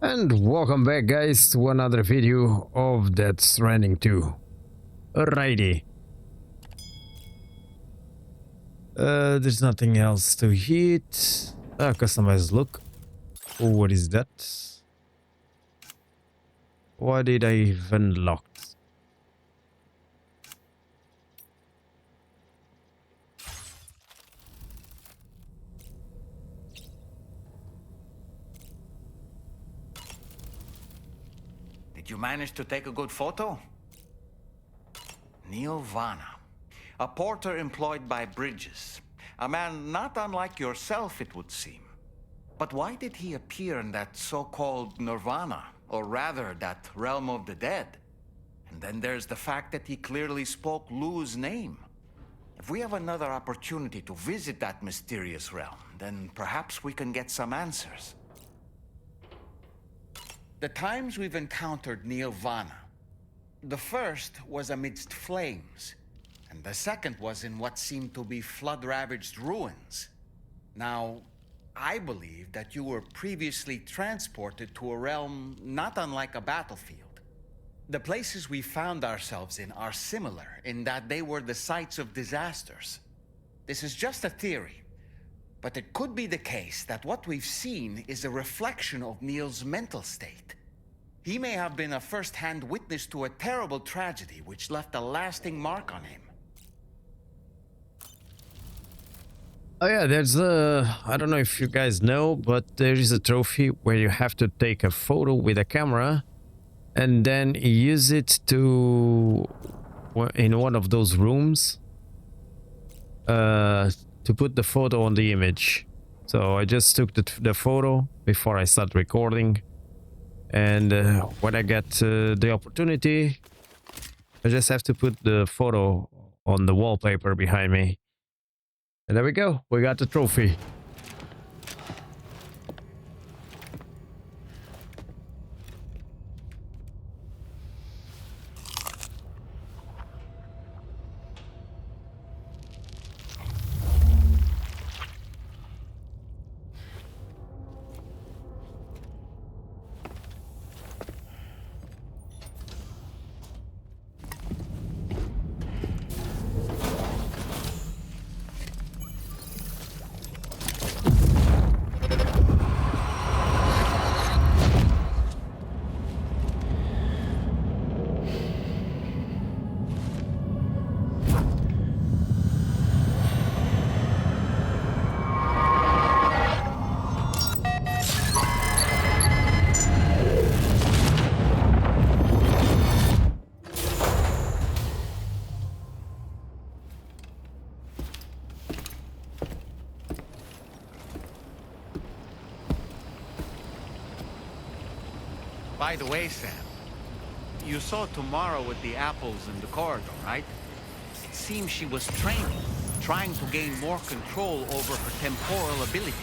And welcome back, guys, to another video of that Stranding 2. Alrighty. There's nothing else to hit. Customize look. Oh, what is that? Why did I even lock? Did you manage to take a good photo? Nirvana, a porter employed by Bridges. A man not unlike yourself, it would seem. But why did he appear in that so-called Nirvana, or rather, that realm of the dead? And then there's the fact that he clearly spoke Lu's name. If we have another opportunity to visit that mysterious realm, then perhaps we can get some answers. The times we've encountered Nirvana, the first was amidst flames, and the second was in what seemed to be flood-ravaged ruins. Now, I believe that you were previously transported to a realm not unlike a battlefield. The places we found ourselves in are similar in that they were the sites of disasters. This is just a theory, but it could be the case that what we've seen is a reflection of Neil's mental state. He may have been a first-hand witness to a terrible tragedy which left a lasting mark on him. Oh yeah, there's I don't know if you guys know, but there is a trophy where you have to take a photo with a camera and then use it to in one of those rooms to put the photo on the image. So I just took the photo before I start recording, and when I get the opportunity, I just have to put the photo on the wallpaper behind me. And there we go, we got the trophy. By the way, Sam, you saw Tomorrow with the apples in the corridor, right? It seems she was training, trying to gain more control over her temporal abilities,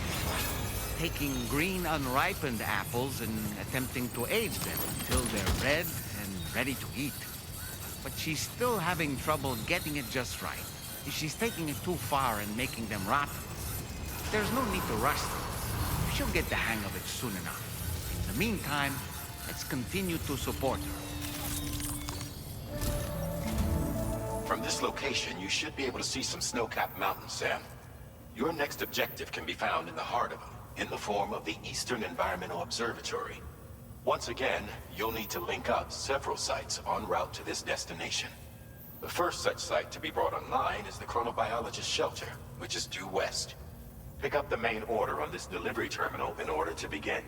taking green unripened apples and attempting to age them until they're red and ready to eat. But she's still having trouble getting it just right. She's taking it too far and making them rotten. There's no need to rush them. She'll get the hang of it soon enough. In the meantime, let's continue to support her. From this location, you should be able to see some snow-capped mountains, Sam. Your next objective can be found in the heart of them, in the form of the Eastern Environmental Observatory. Once again, you'll need to link up several sites en route to this destination. The first such site to be brought online is the Chronobiologist shelter, which is due west. Pick up the main order on this delivery terminal in order to begin.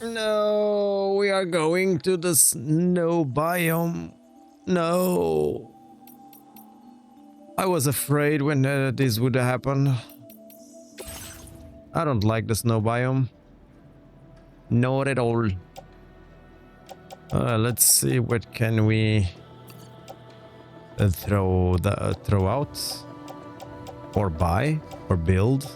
No, we are going to the snow biome. No. I was afraid when this would happen. I don't like the snow biome. Not at all. Let's see, what can we throw out or buy or build.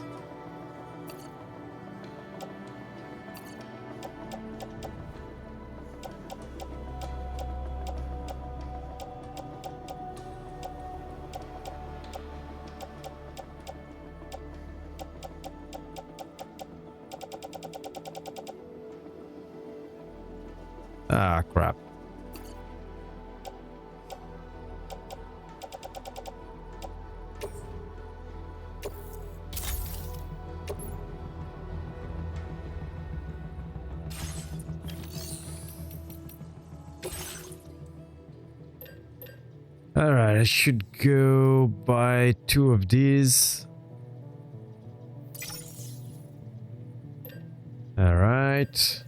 Ah, crap. Alright, I should go buy 2 of these. Alright.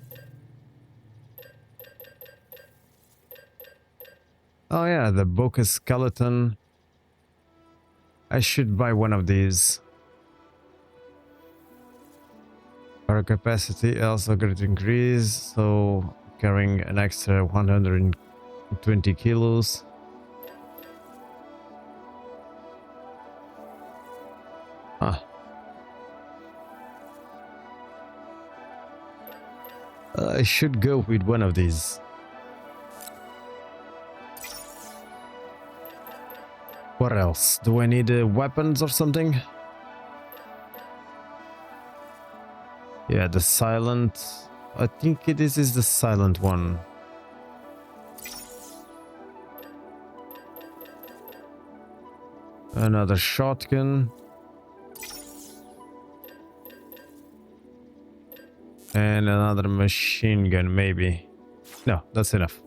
Oh yeah, the Boca skeleton. I should buy 1 of these. Our capacity also got increased, so carrying an extra 120 kilos. Huh. I should go with 1 of these. What else? Do I need weapons or something? Yeah, the silent. I think this is the silent one. Another shotgun. And another machine gun, maybe. No, that's enough.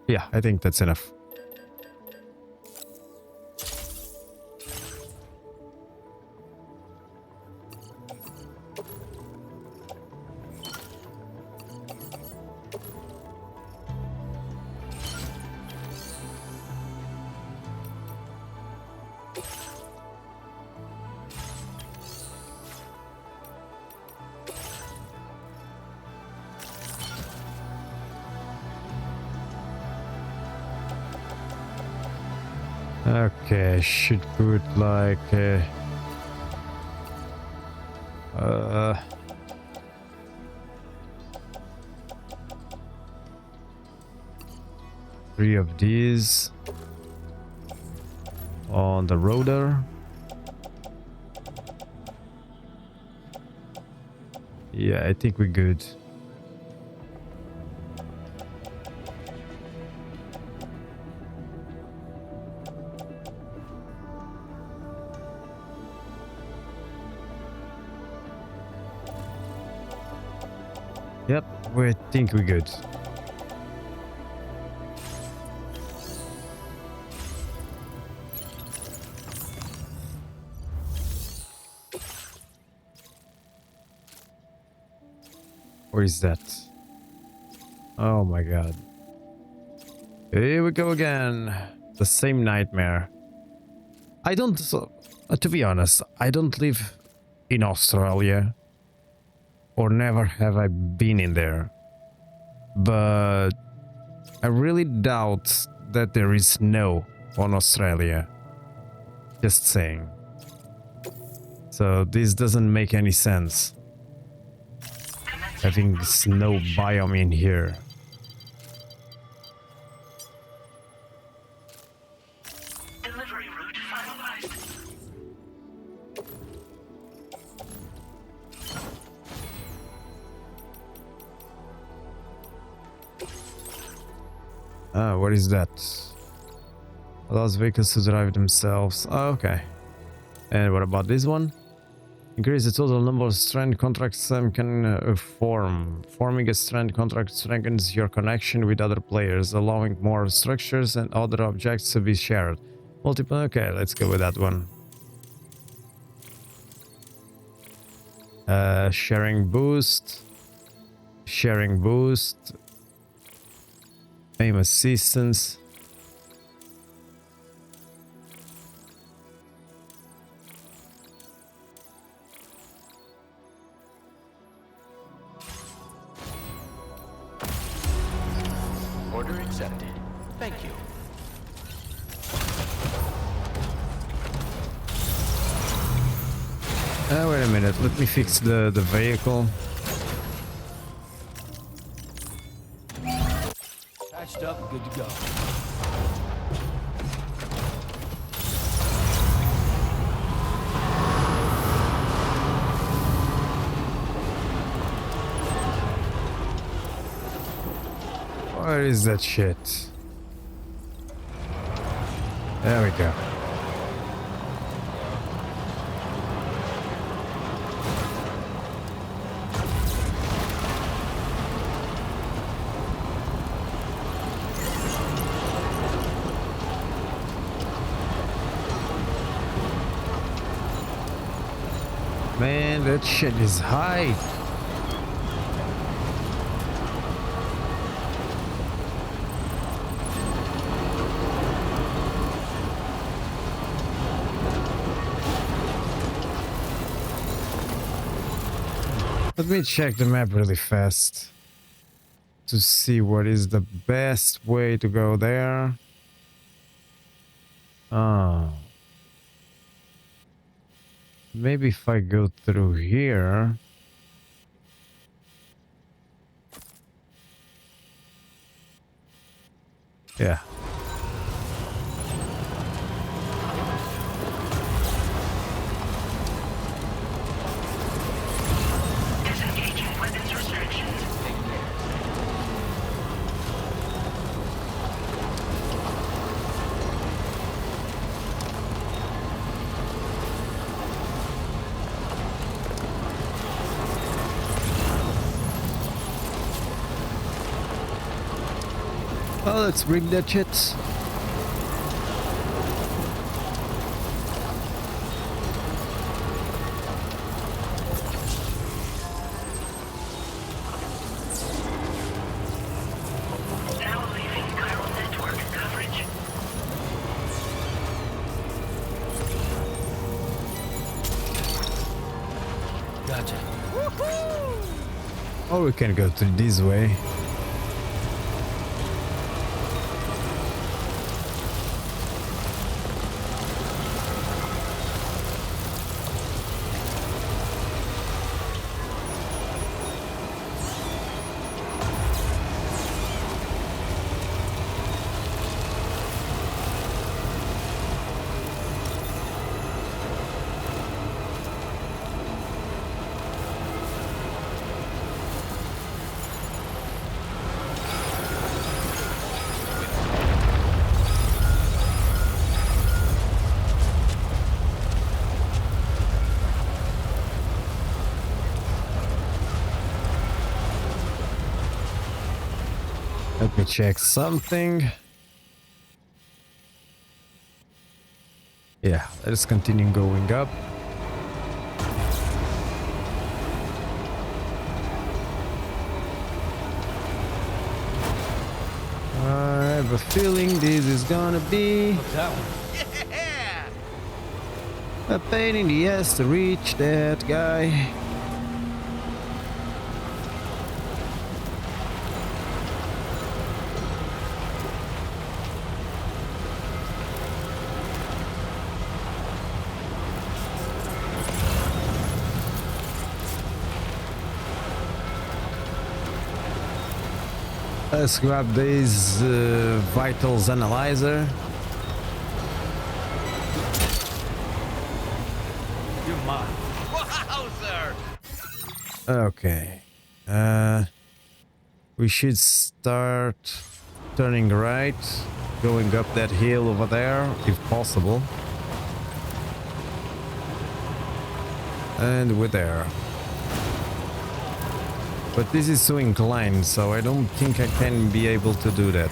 Yeah, I think that's enough. Okay, I should put like 3 of these on the rotor. Yeah, I think we're good. Yep, we think we're good. Where is that? Oh my god. Here we go again. The same nightmare. I don't... to be honest, I don't live in Australia. Or never have I been in there. But I really doubt that there is snow on Australia. Just saying. So this doesn't make any sense. Having snow biome in here. Delivery route finalized. Ah, what is that? Allows vehicles to drive themselves. Oh, okay. And what about this one? Increase the total number of strand contracts some can form. Forming a strand contract strengthens your connection with other players, allowing more structures and other objects to be shared. Multiple. Okay, let's go with that one. Sharing boost. Sharing boost. Aim assistance. Order accepted. Thank you. Wait a minute, let me fix the vehicle. Patched up and good to go. Where is that shit? There we go. Man, that shit is high. Let me check the map really fast to see what is the best way to go there. Oh. Maybe if I go through here. Yeah. Disengaging weapons restrictions. Well, let's bring that shit. Now leaving chiral network coverage. Gotcha. Or we can go through this way. Let me check something. Yeah, let's continue going up. I have a feeling this is gonna be Look, that one. a pain in the ass to reach that guy. Let's grab this vitals analyzer. You're mine. Okay. We should start turning right, going up that hill over there, if possible. And we're there. But this is so inclined, so I don't think I can be able to do that.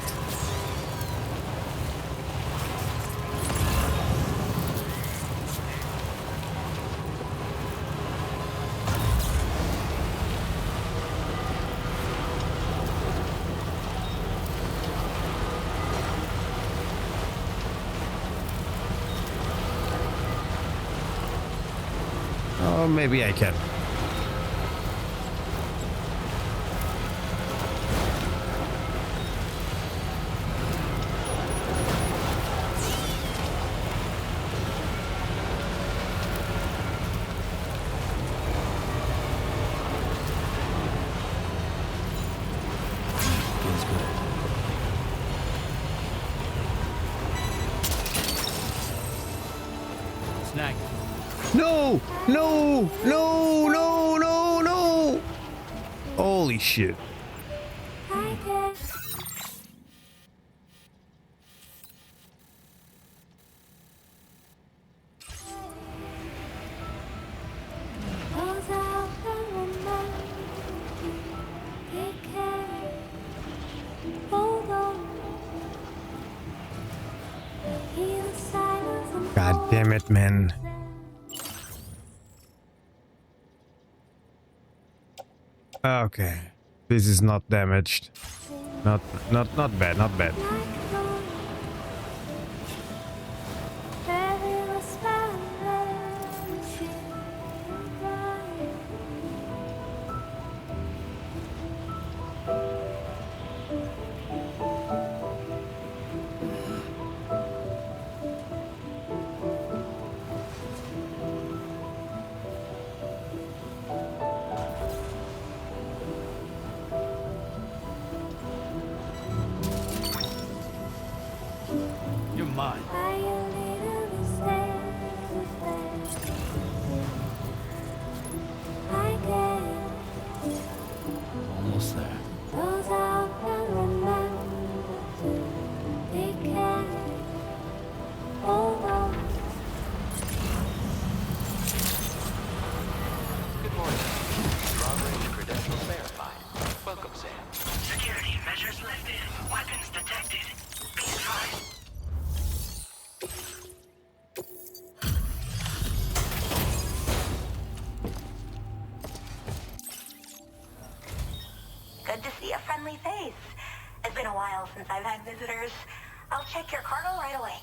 Oh, maybe I can. Feels good. Snag. No! No! No! No! No! No! Holy shit. God damn it, man. Okay. This is not damaged. Not bad, not bad. You're mine. Almost there. Good morning. Long-range credentials verified. Welcome, Sam. Security measures lifted. Weapons detected. Be advised. Good to see a friendly face. It's been a while since I've had visitors. I'll check your cargo right away.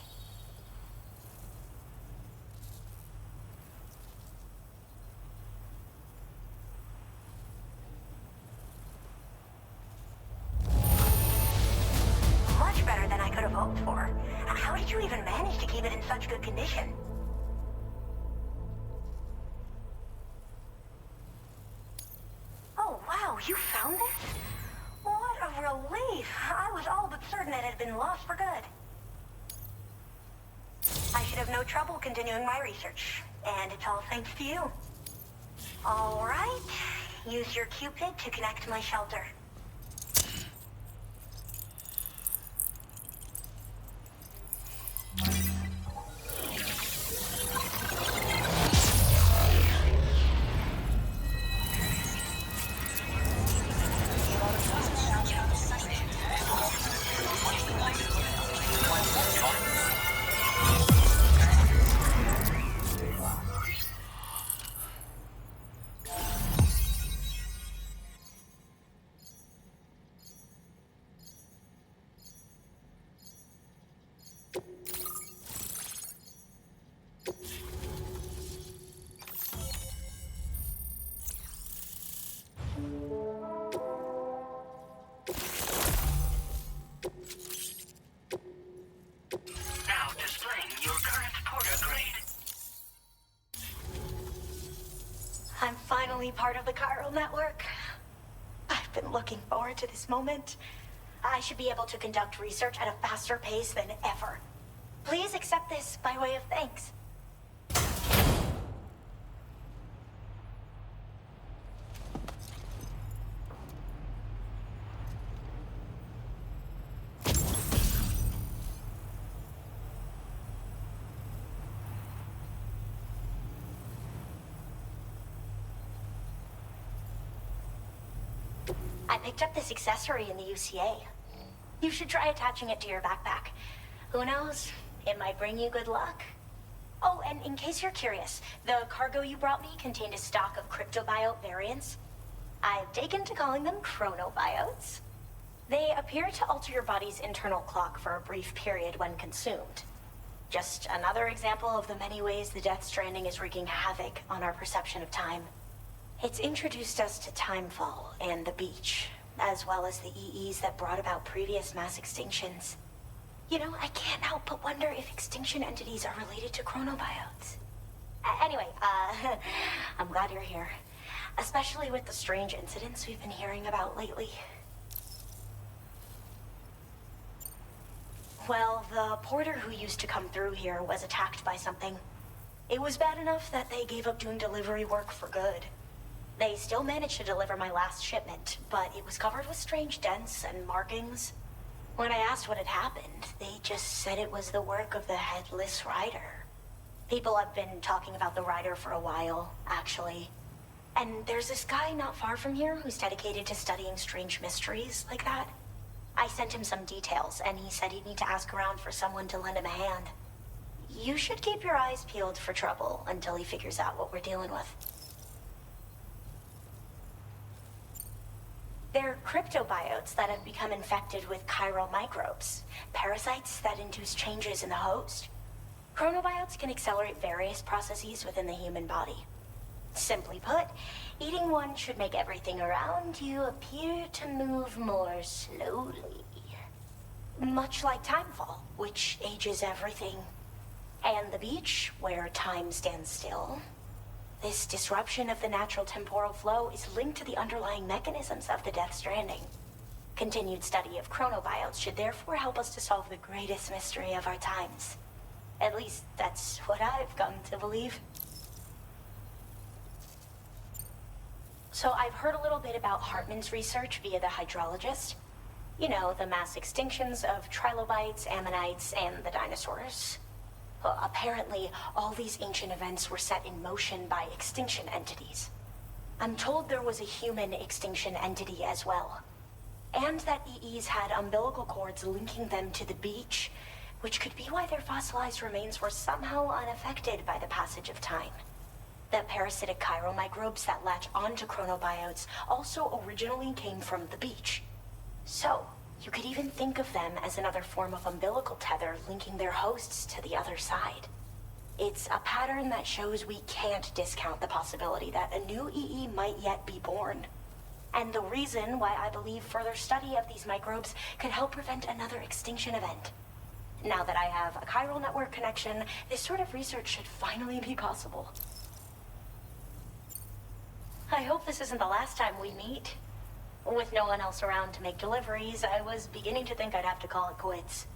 Much better than I could have hoped for. How did you even manage to keep it in such good condition? Oh, wow, you found this? What a relief. I was all but certain it had been lost for good. I should have no trouble continuing my research, and it's all thanks to you. All right, use your Cupid to connect my shelter. Now displaying your current porter grade. I'm finally part of the chiral network. I've been looking forward to this moment. I should be able to conduct research at a faster pace than ever. Please accept this by way of thanks. I picked up this accessory in the UCA. You should try attaching it to your backpack. Who knows? It might bring you good luck. Oh, and in case you're curious, the cargo you brought me contained a stock of cryptobiote variants. I've taken to calling them chronobiotes. They appear to alter your body's internal clock for a brief period when consumed. Just another example of the many ways the Death Stranding is wreaking havoc on our perception of time. It's introduced us to timefall and the beach, as well as the EEs that brought about previous mass extinctions. You know, I can't help but wonder if extinction entities are related to chronobiotes. Anyway, I'm glad you're here. Especially with the strange incidents we've been hearing about lately. Well, the porter who used to come through here was attacked by something. It was bad enough that they gave up doing delivery work for good. They still managed to deliver my last shipment, but it was covered with strange dents and markings. When I asked what had happened, they just said it was the work of the Headless Rider. People have been talking about the Rider for a while, actually. And there's this guy not far from here who's dedicated to studying strange mysteries like that. I sent him some details, and he said he'd need to ask around for someone to lend him a hand. You should keep your eyes peeled for trouble until he figures out what we're dealing with. They're cryptobiotes that have become infected with chiral microbes, parasites that induce changes in the host. Chronobiotes can accelerate various processes within the human body. Simply put, eating one should make everything around you appear to move more slowly. Much like timefall, which ages everything. And the beach, where time stands still. This disruption of the natural temporal flow is linked to the underlying mechanisms of the Death Stranding. Continued study of chronobiotes should therefore help us to solve the greatest mystery of our times. At least, that's what I've come to believe. So I've heard a little bit about Hartman's research via the hydrologist. You know, the mass extinctions of trilobites, ammonites, and the dinosaurs. Well, apparently, all these ancient events were set in motion by extinction entities. I'm told there was a human extinction entity as well. And that EEs had umbilical cords linking them to the beach, which could be why their fossilized remains were somehow unaffected by the passage of time. The parasitic chiral microbes that latch onto chronobiotes also originally came from the beach. So, you could even think of them as another form of umbilical tether linking their hosts to the other side. It's a pattern that shows we can't discount the possibility that a new EE might yet be born. And the reason why I believe further study of these microbes could help prevent another extinction event. Now that I have a chiral network connection, this sort of research should finally be possible. I hope this isn't the last time we meet. With no one else around to make deliveries, I was beginning to think I'd have to call it quits.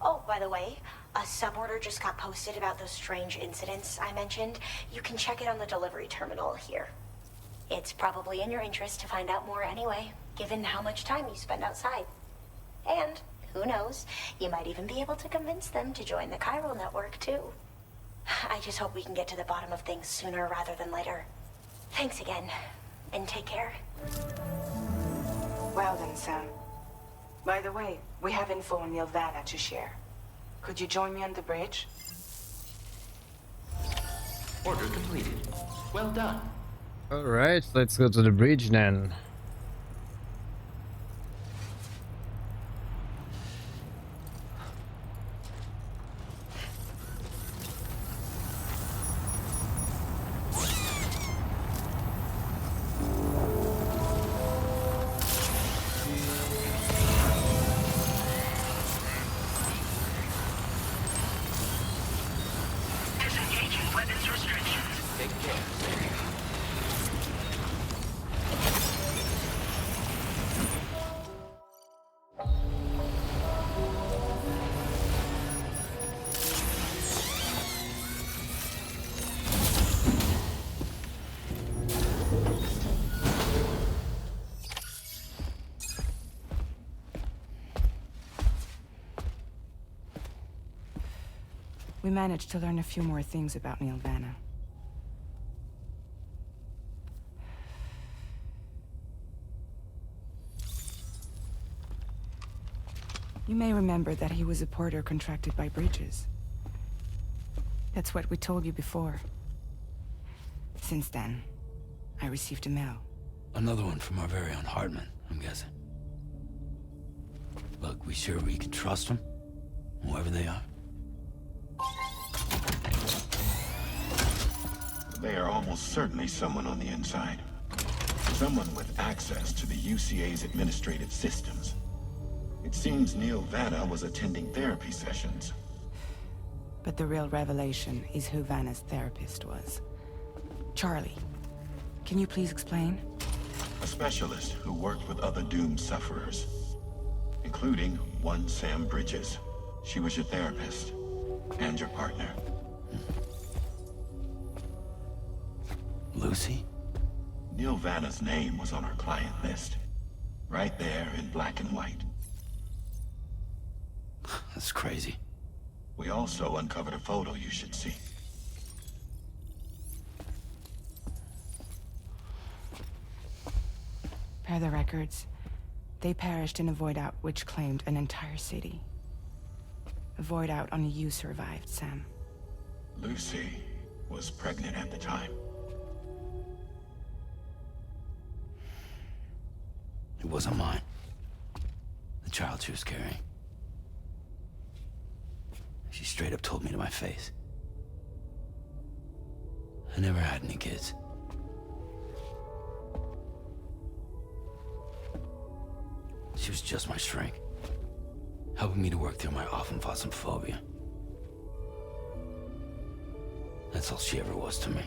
Oh, by the way, a suborder just got posted about those strange incidents I mentioned. You can check it on the delivery terminal here. It's probably in your interest to find out more anyway, given how much time you spend outside. And, who knows, you might even be able to convince them to join the chiral network, too. I just hope we can get to the bottom of things sooner rather than later. Thanks again, and take care. Well then, Sam. By the way, we have info on Nilvana to share. Could you join me on the bridge? Order completed. Well done. Alright, let's go to the bridge then. Disengaging weapons restrictions. Take care. We managed to learn a few more things about Nilvana. You may remember that he was a porter contracted by Bridges. That's what we told you before. Since then, I received a mail. Another one from our very own Hartman, I'm guessing. Look, we sure we can trust them? Whoever they are? They are almost certainly someone on the inside. Someone with access to the UCA's administrative systems. It seems Neil Vanna was attending therapy sessions. But the real revelation is who Vanna's therapist was. Charlie, can you please explain? A specialist who worked with other doomed sufferers, including one Sam Bridges. She was your therapist and your partner. Lucy? Neil Vanna's name was on our client list. Right there in black and white. That's crazy. We also uncovered a photo you should see. Per the records, they perished in a void out which claimed an entire city. A void out only you survived, Sam. Lucy was pregnant at the time. It wasn't mine. The child she was carrying. She straight up told me to my face. I never had any kids. She was just my shrink, helping me to work through my often phobia. That's all she ever was to me.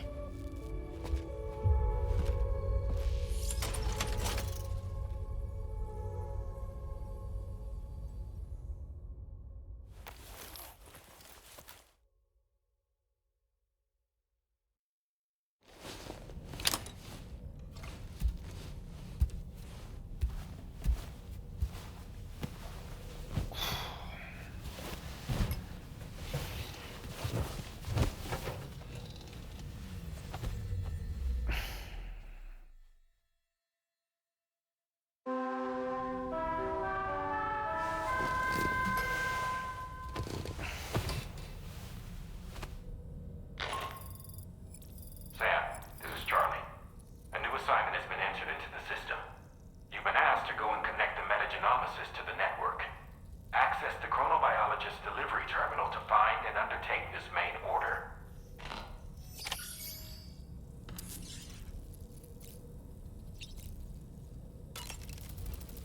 To the network. Access the Chronobiologist delivery terminal to find and undertake this main order.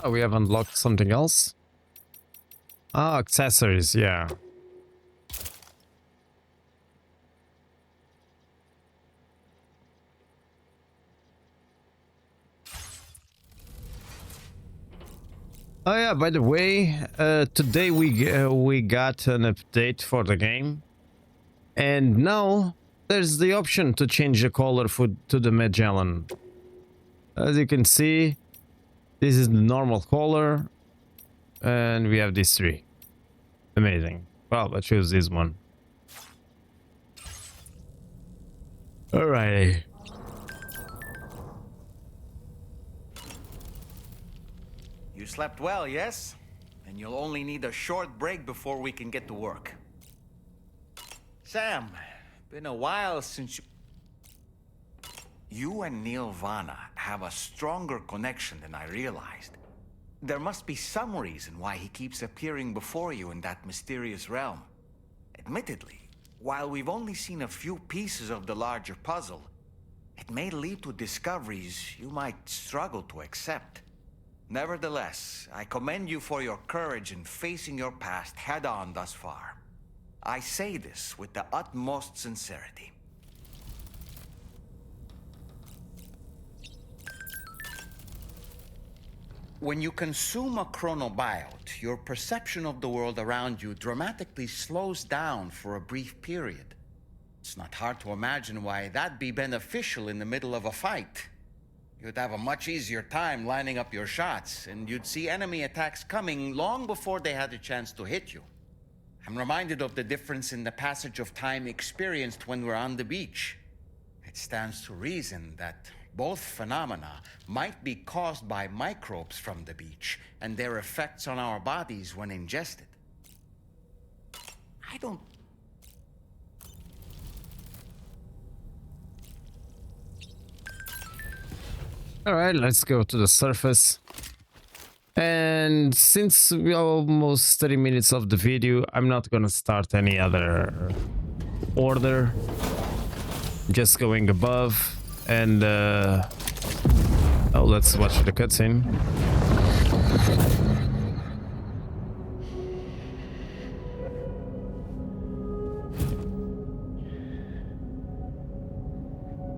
Oh, we have unlocked something else. Ah, accessories, yeah. Oh yeah, by the way, today we got an update for the game, and now there's the option to change the color to the Magellan. As you can see, this is the normal color, and we have these three. Amazing. Well, let's choose this one. Alrighty. You slept well, yes? And you'll only need a short break before we can get to work. Sam, been a while since you... You and Neil Vana have a stronger connection than I realized. There must be some reason why he keeps appearing before you in that mysterious realm. Admittedly, while we've only seen a few pieces of the larger puzzle, it may lead to discoveries you might struggle to accept. Nevertheless, I commend you for your courage in facing your past head-on thus far. I say this with the utmost sincerity. When you consume a chronobiot, your perception of the world around you dramatically slows down for a brief period. It's not hard to imagine why that'd be beneficial in the middle of a fight. You'd have a much easier time lining up your shots, and you'd see enemy attacks coming long before they had a chance to hit you. I'm reminded of the difference in the passage of time experienced when we're on the beach. It stands to reason that both phenomena might be caused by microbes from the beach and their effects on our bodies when ingested. I don't... Alright, let's go to the surface. And since we're almost 30 minutes of the video, I'm not gonna start any other order. Just going above and oh, let's watch the cutscene.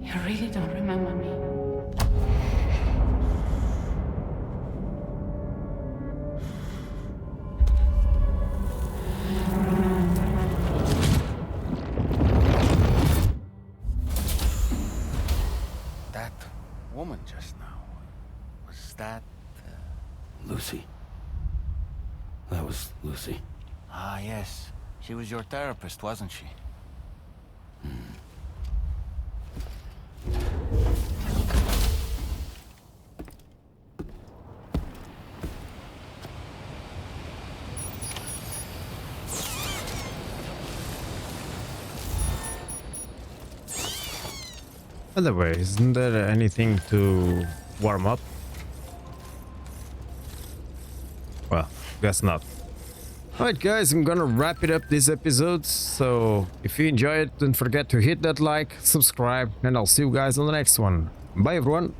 You really don't remember me. That woman just now, was that... Lucy. That was Lucy. Ah, yes. She was your therapist, wasn't she? By the way, isn't there anything to warm up? Well, guess not. Alright guys, I'm gonna wrap it up this episode, so if you enjoyed, don't forget to hit that like, subscribe, and I'll see you guys on the next one. Bye everyone!